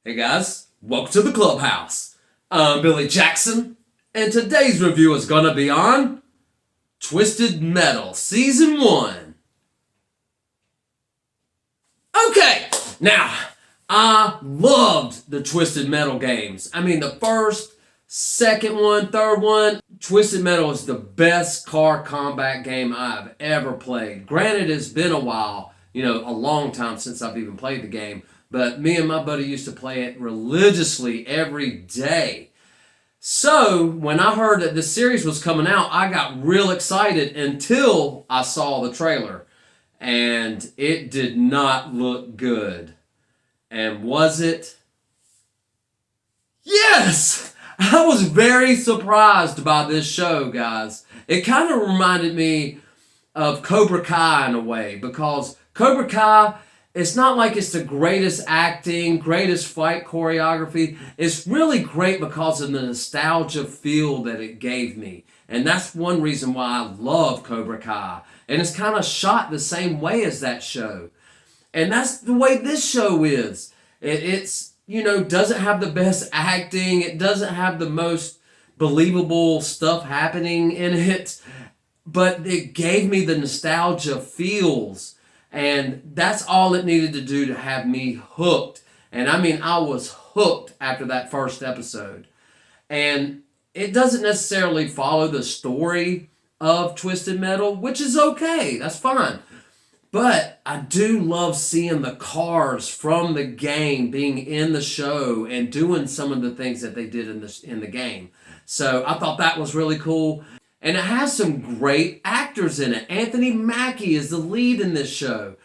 Hey guys, welcome to the clubhouse. I'm Billy Jackson, and today's review is gonna be on Twisted Metal Season 1. Okay, now, I loved the Twisted Metal games. I mean, the first, second one, third one, Twisted Metal is the best car combat game I've ever played. Granted, it's been a while, a long time since I've even played the game, but me and my buddy used to play it religiously every day. So, when I heard that this series was coming out, I got real excited until I saw the trailer. And it did not look good. And was it? Yes! I was very surprised by this show, guys. It kind of reminded me of Cobra Kai in a way, because Cobra Kai, it's not like it's the greatest acting, greatest fight choreography. It's really great because of the nostalgia feel that it gave me. And that's one reason why I love Cobra Kai. And it's kind of shot the same way as that show. And that's the way this show is. It's, doesn't have the best acting. It doesn't have the most believable stuff happening in it. But it gave me the nostalgia feels. And that's all it needed to do to have me hooked. And I mean, I was hooked after that first episode. And it doesn't necessarily follow the story of Twisted Metal, which is okay. That's fine. But I do love seeing the cars from the game being in the show and doing some of the things that they did in the game. So I thought that was really cool. And it has some great actors in it. Anthony Mackie is the lead in this show.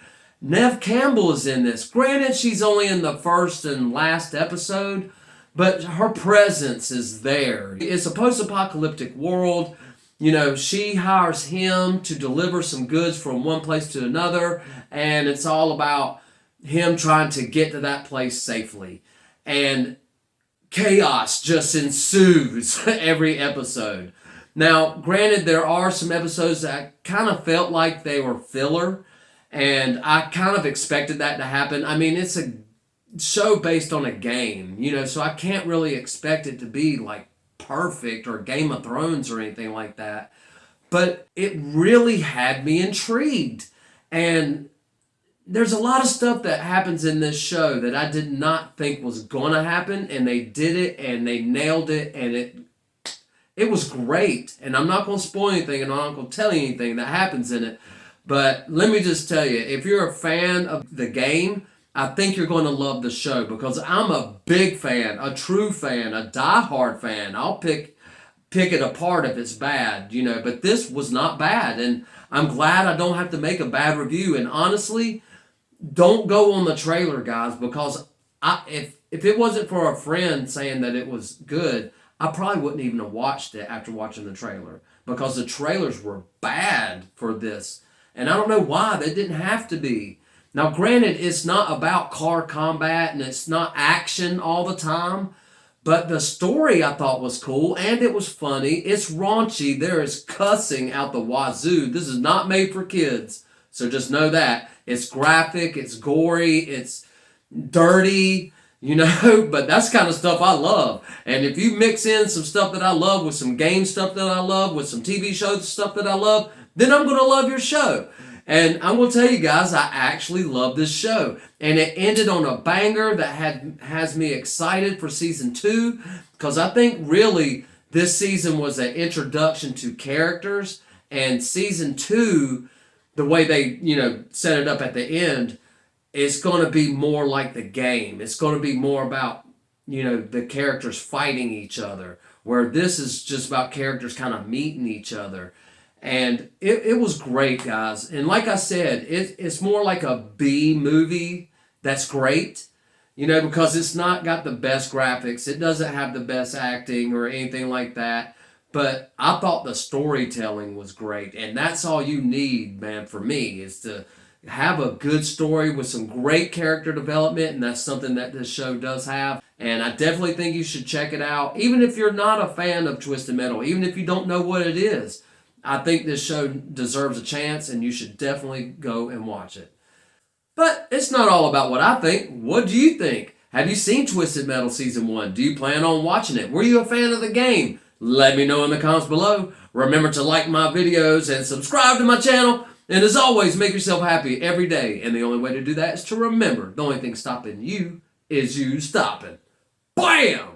Neve Campbell is in this. Granted, she's only in the first and last episode, but her presence is there. It's a post-apocalyptic world. She hires him to deliver some goods from one place to another, and it's all about him trying to get to that place safely. And chaos just ensues every episode. Now, granted, there are some episodes that I kind of felt like they were filler, and I kind of expected that to happen. I mean, it's a show based on a game, so I can't really expect it to be like perfect or Game of Thrones or anything like that. But it really had me intrigued. And there's a lot of stuff that happens in this show that I did not think was going to happen, and they did it and they nailed it, and it was great. And I'm not going to spoil anything, and I'm not going to tell you anything that happens in it. But let me just tell you, if you're a fan of the game, I think you're going to love the show, because I'm a big fan, a true fan, a diehard fan. I'll pick it apart if it's bad, but this was not bad. And I'm glad I don't have to make a bad review. And honestly, don't go on the trailer, guys, because if it wasn't for a friend saying that it was good, I probably wouldn't even have watched it after watching the trailer, because the trailers were bad for this. And I don't know why. They didn't have to be. Now, granted, it's not about car combat and it's not action all the time, but the story I thought was cool and it was funny. It's raunchy. There is cussing out the wazoo. This is not made for kids, so just know that. It's graphic, it's gory, it's dirty, but that's kind of stuff I love. And if you mix in some stuff that I love with some game stuff that I love, with some TV shows stuff that I love, then I'm going to love your show. And I'm going to tell you guys, I actually love this show. And it ended on a banger that has me excited for season 2, because I think really this season was an introduction to characters, and season 2, the way they, set it up at the end, it's going to be more like the game. It's going to be more about, the characters fighting each other, where this is just about characters kind of meeting each other. And it was great, guys. And like I said, it's more like a B movie that's great, because it's not got the best graphics. It doesn't have the best acting or anything like that. But I thought the storytelling was great. And that's all you need, man, for me, is to have a good story with some great character development. And that's something that this show does have. And I definitely think you should check it out, even if you're not a fan of Twisted Metal, even if you don't know what it is. I think this show deserves a chance, and you should definitely go and watch it. But it's not all about what I think. What do you think? Have you seen Twisted Metal Season 1? Do you plan on watching it? Were you a fan of the game? Let me know in the comments below. Remember to like my videos and subscribe to my channel. And as always, make yourself happy every day. And the only way to do that is to remember the only thing stopping you is you stopping. Bam!